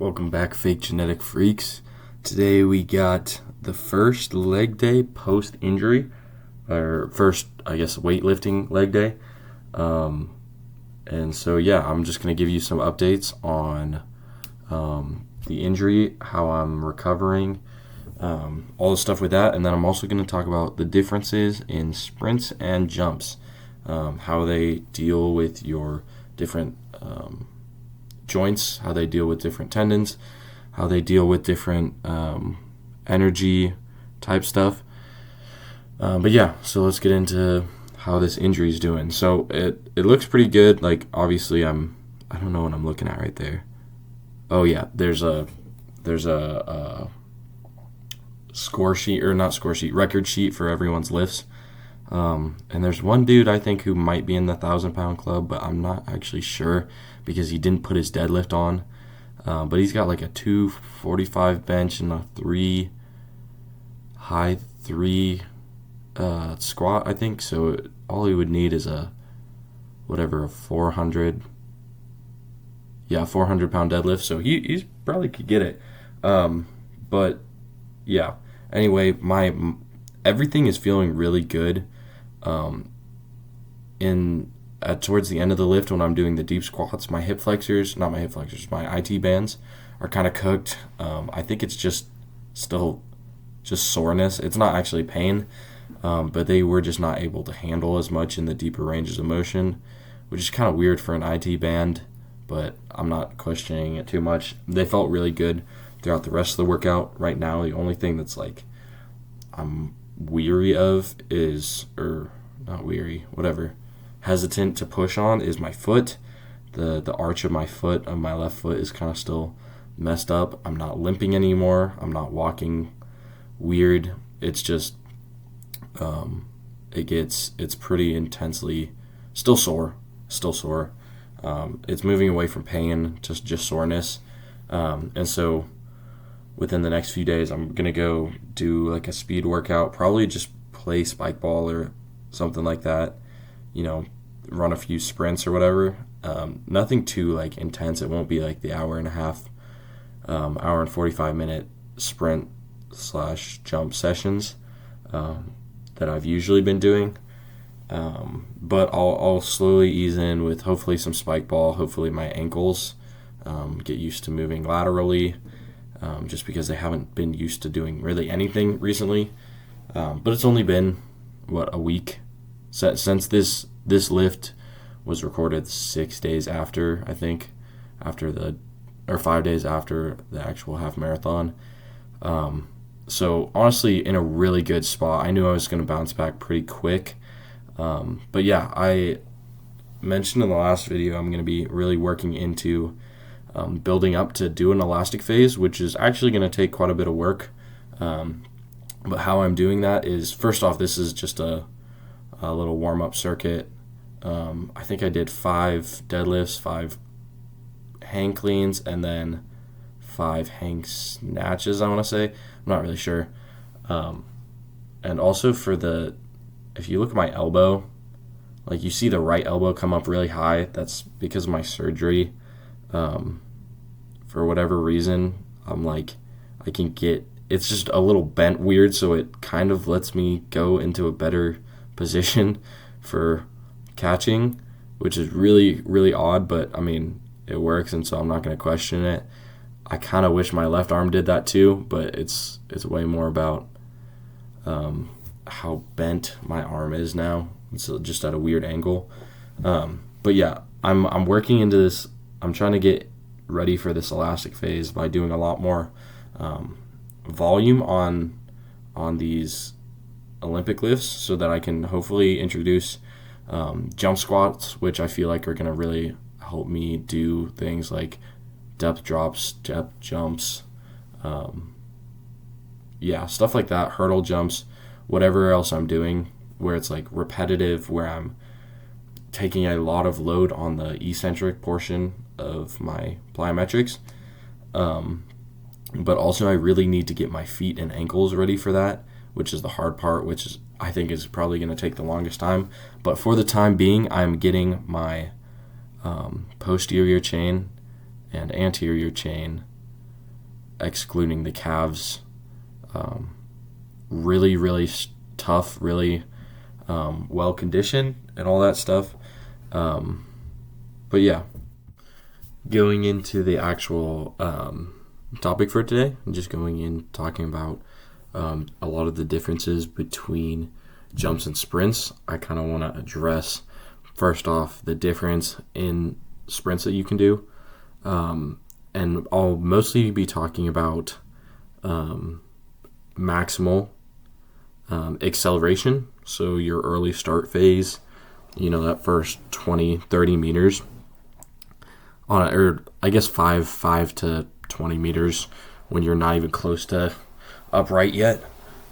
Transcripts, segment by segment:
Welcome back, fake genetic freaks. Today we got the first leg day post injury, or first, I guess, weightlifting leg day. And so, I'm just going to give you some updates on the injury, how I'm recovering, all the stuff with that. And then I'm also going to talk about the differences in sprints and jumps, how they deal with your different joints, how they deal with different tendons, how they deal with different energy type stuff. So let's get into how this injury is doing. So it looks pretty good. Like, obviously I don't know what I'm looking at right there. Oh yeah, there's a score sheet, or not score sheet, record sheet for everyone's lifts. And there's one dude I think who might be in the 1,000-pound club, but I'm not actually sure because he didn't put his deadlift on. But he's got like a 245 bench and a high three squat, I think. So all he would need is a 400 pound deadlift. So he's probably could get it. Anyway, everything is feeling really good. Towards the end of the lift, when I'm doing the deep squats, my IT bands are kind of cooked. I think it's just soreness. It's not actually pain, but they were just not able to handle as much in the deeper ranges of motion, which is kind of weird for an IT band, but I'm not questioning it too much. They felt really good throughout the rest of the workout. Right now, the only thing that's like I'm weary of hesitant to push on is my foot. The arch of my foot, of my left foot, is kind of still messed up. I'm not limping anymore. I'm not walking weird. It's just it's pretty intensely still sore. It's moving away from pain to just soreness. And so within the next few days, I'm going to go do like a speed workout, probably just play spike ball or something like that, run a few sprints or whatever. Nothing too like intense. It won't be like the hour and 45-minute sprint / jump sessions that I've usually been doing. But I'll slowly ease in with hopefully some spike ball, hopefully my ankles get used to moving laterally, just because they haven't been used to doing really anything recently. But it's only been, a week since this lift was recorded 6 days after, I think, 5 days after the actual half marathon. So honestly, in a really good spot. I knew I was going to bounce back pretty quick. I mentioned in the last video I'm going to be really working into building up to do an elastic phase, which is actually going to take quite a bit of work. But how I'm doing that is, first off, this is just a little warm-up circuit. I think I did 5 deadlifts, 5 hang cleans, and then 5 hang snatches, I want to say. I'm not really sure. And also if you look at my elbow, like you see the right elbow come up really high. That's because of my surgery. For whatever reason, it's just a little bent weird, so it kind of lets me go into a better position for catching, which is really, really odd, but I mean, it works, and so I'm not going to question it. I kind of wish my left arm did that too, but it's way more about how bent my arm is now. It's just at a weird angle. I'm working into this. I'm trying to get ready for this elastic phase by doing a lot more volume on these Olympic lifts, so that I can hopefully introduce jump squats, which I feel like are going to really help me do things like depth drops, depth jumps, stuff like that, hurdle jumps, whatever else I'm doing, where it's like repetitive, where I'm taking a lot of load on the eccentric portion of my plyometrics. But also I really need to get my feet and ankles ready for that, which is the hard part, I think is probably going to take the longest time. But for the time being, I'm getting my posterior chain and anterior chain excluding the calves. Really, really tough, really well conditioned, and all that stuff. But yeah, going into the actual topic for today, I'm just going in talking about a lot of the differences between jumps and sprints. I kind of want to address, first off, the difference in sprints that you can do. And I'll mostly be talking about maximal acceleration. So your early start phase, that first 20, 30 meters or I guess 5 to 20 meters when you're not even close to upright yet.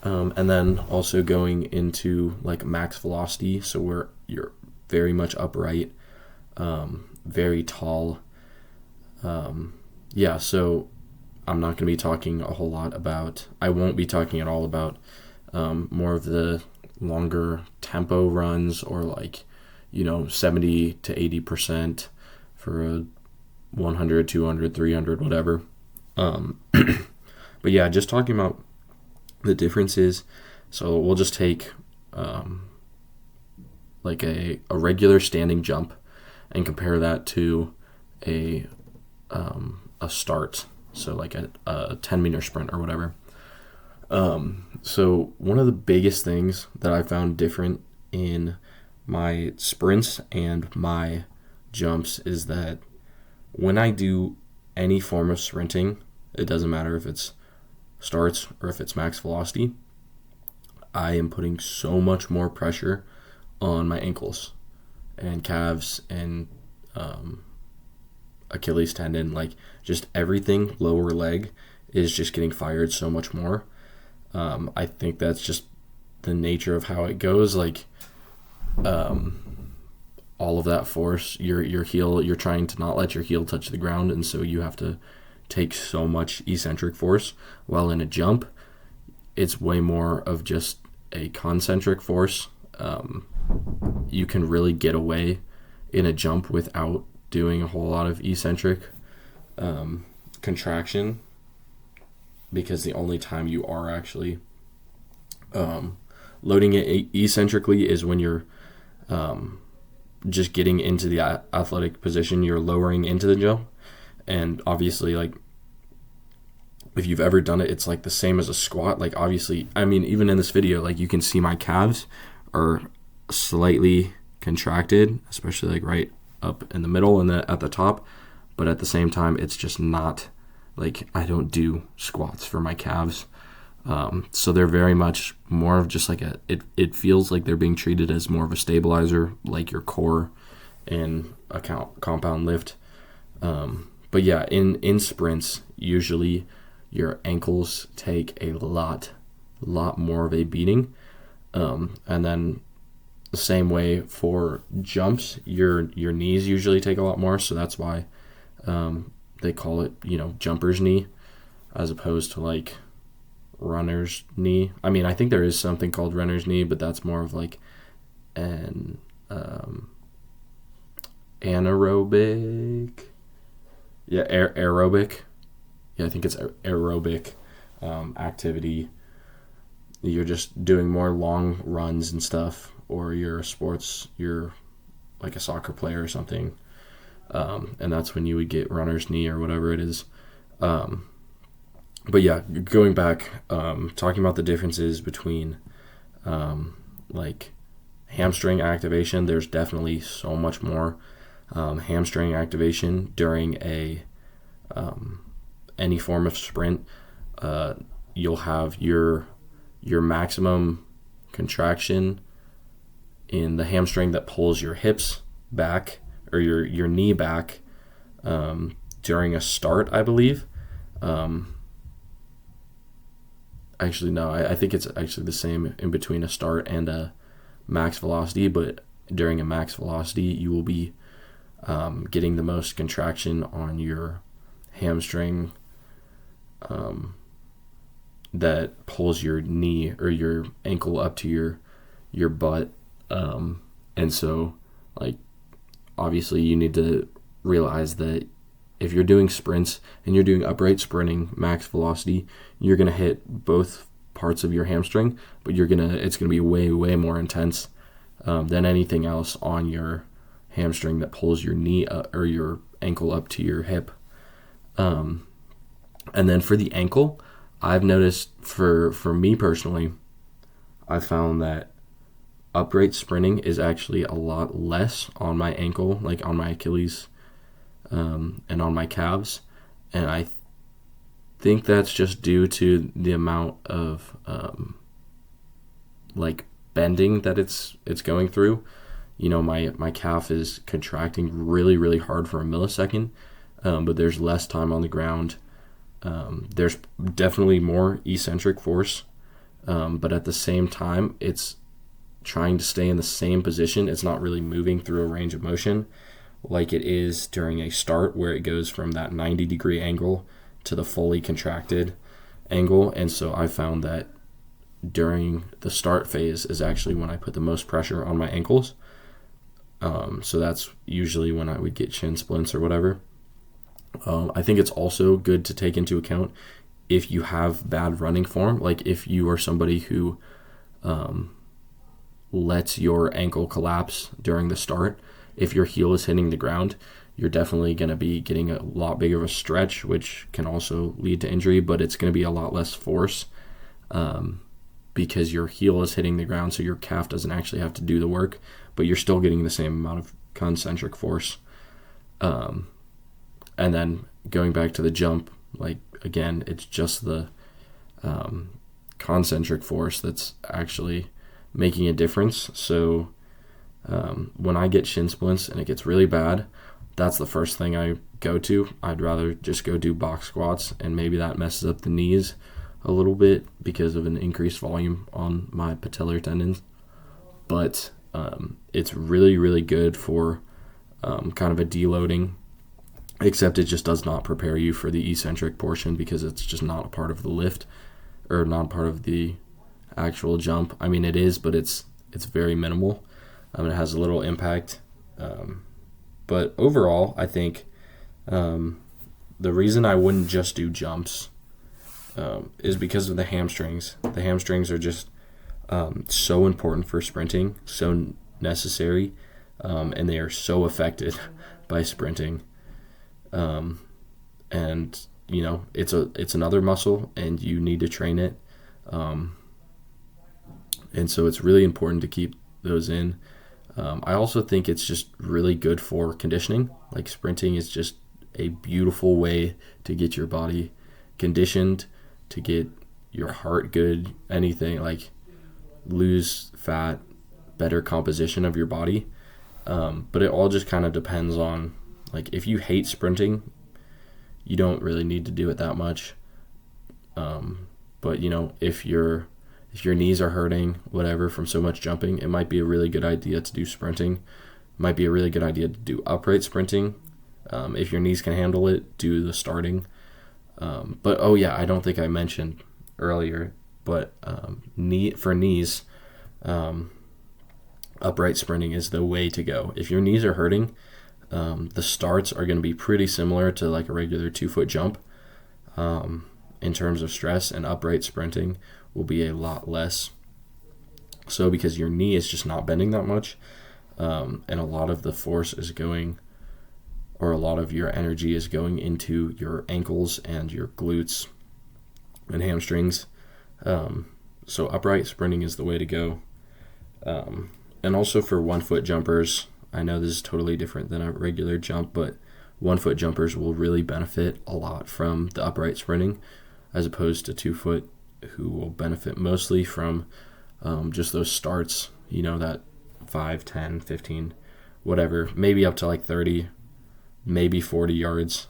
And then also going into like max velocity, so where you're very much upright, very tall. So I'm not going to be talking a whole lot about, I won't be talking at all about more of the longer tempo runs or 70 to 80% for a 100, 200, 300, whatever. But yeah, just talking about the differences. So we'll just take a regular standing jump and compare that to a start, so like a 10-meter sprint or whatever. So one of the biggest things that I found different in my sprints and my jumps is that when I do any form of sprinting, it doesn't matter if it's starts or if it's max velocity, I am putting so much more pressure on my ankles and calves and Achilles tendon, just everything lower leg is just getting fired so much more. I think that's just the nature of how it goes. All of that force, your heel, you're trying to not let your heel touch the ground, and so you have to take so much eccentric force. While in a jump, it's way more of just a concentric force. You can really get away in a jump without doing a whole lot of eccentric contraction, because the only time you are actually loading it eccentrically is when you're just getting into the athletic position, you're lowering into the jump. And obviously, if you've ever done it, it's the same as a squat. Obviously, even in this video, you can see my calves are slightly contracted, especially right up in the middle and at the top. But at the same time, it's just not I don't do squats for my calves. So they're very much more of just it feels like they're being treated as more of a stabilizer, like your core in a compound lift. But yeah, in sprints, usually your ankles take a lot more of a beating. And then the same way for jumps, your knees usually take a lot more. So that's why they call it, jumper's knee, as opposed to runner's knee. I think there is something called runner's knee, but that's more of an anaerobic. Yeah, aerobic. Yeah, I think it's aerobic activity. You're just doing more long runs and stuff, or you're like a soccer player or something. And that's when you would get runner's knee or whatever it is. But yeah, going back, talking about the differences between hamstring activation, there's definitely so much more hamstring activation during any form of sprint. You'll have your maximum contraction in the hamstring that pulls your hips back, or your knee back, during a start, I believe. Actually, no, I think it's actually the same in between a start and a max velocity, but during a max velocity, you will be getting the most contraction on your hamstring that pulls your knee or your ankle up to your butt. And so, obviously you need to realize that if you're doing sprints and you're doing upright sprinting, max velocity, you're going to hit both parts of your hamstring, but it's going to be way, way more intense than anything else on your hamstring that pulls your knee up, or your ankle up to your hip. And then for the ankle, I've noticed for me personally, I found that upright sprinting is actually a lot less on my ankle, like on my Achilles and on my calves. And I think that's just due to the amount of like bending that it's going through. You know, my calf is contracting really, really hard for a millisecond, but there's less time on the ground. There's definitely more eccentric force, but at the same time, it's trying to stay in the same position. It's not really moving through a range of motion like it is during a start, where it goes from that 90-degree angle to the fully contracted angle. And so I found that during the start phase is actually when I put the most pressure on my ankles. So that's usually when I would get shin splints or whatever. I think it's also good to take into account if you have bad running form, like if you are somebody who lets your ankle collapse during the start. If your heel is hitting the ground, you're definitely going to be getting a lot bigger of a stretch, which can also lead to injury, but it's going to be a lot less force because your heel is hitting the ground, so your calf doesn't actually have to do the work, but you're still getting the same amount of concentric force. And then going back to the jump, like again, it's just the concentric force that's actually making a difference. So when I get shin splints and it gets really bad, that's the first thing I go to. I'd rather just go do box squats, and maybe that messes up the knees a little bit because of an increased volume on my patellar tendons. But it's really, really good for kind of a deloading, except it just does not prepare you for the eccentric portion because it's just not a part of the lift, or not part of the actual jump. I mean, it is, but it's very minimal. It has a little impact. But overall, I think the reason I wouldn't just do jumps is because of the hamstrings. The hamstrings are just so important for sprinting, so necessary, and they are so affected by sprinting. And you know, it's another muscle, and you need to train it. And so it's really important to keep those in. I also think it's just really good for conditioning. Like, sprinting is just a beautiful way to get your body conditioned, to get your heart good, anything, like lose fat, better composition of your body. But it all just kind of depends on, like, if you hate sprinting, you don't really need to do it that much. But you know, if your knees are hurting, whatever, from so much jumping, it might be a really good idea to do sprinting. It might be a really good idea to do upright sprinting. If your knees can handle it, do the starting. But oh yeah, I don't think I mentioned earlier, but for knees, upright sprinting is the way to go. If your knees are hurting, the starts are going to be pretty similar to like a regular 2-foot jump in terms of stress, and upright sprinting will be a lot less. So because your knee is just not bending that much, and a lot of the force is going, or a lot of your energy is going into your ankles and your glutes and hamstrings. So upright sprinting is the way to go. And also for 1-foot jumpers, I know this is totally different than a regular jump, but 1-foot jumpers will really benefit a lot from the upright sprinting, as opposed to 2-foot, who will benefit mostly from just those starts, you know, that 5, 10, 15, whatever, maybe up to like 30, maybe 40 yards.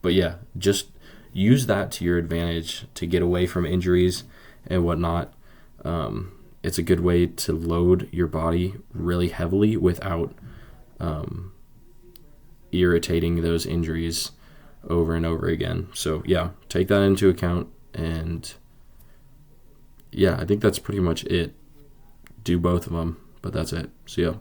But yeah, just use that to your advantage to get away from injuries and whatnot. It's a good way to load your body really heavily without irritating those injuries over and over again. So yeah, take that into account. And yeah, I think that's pretty much it. Do both of them, but that's it. See ya.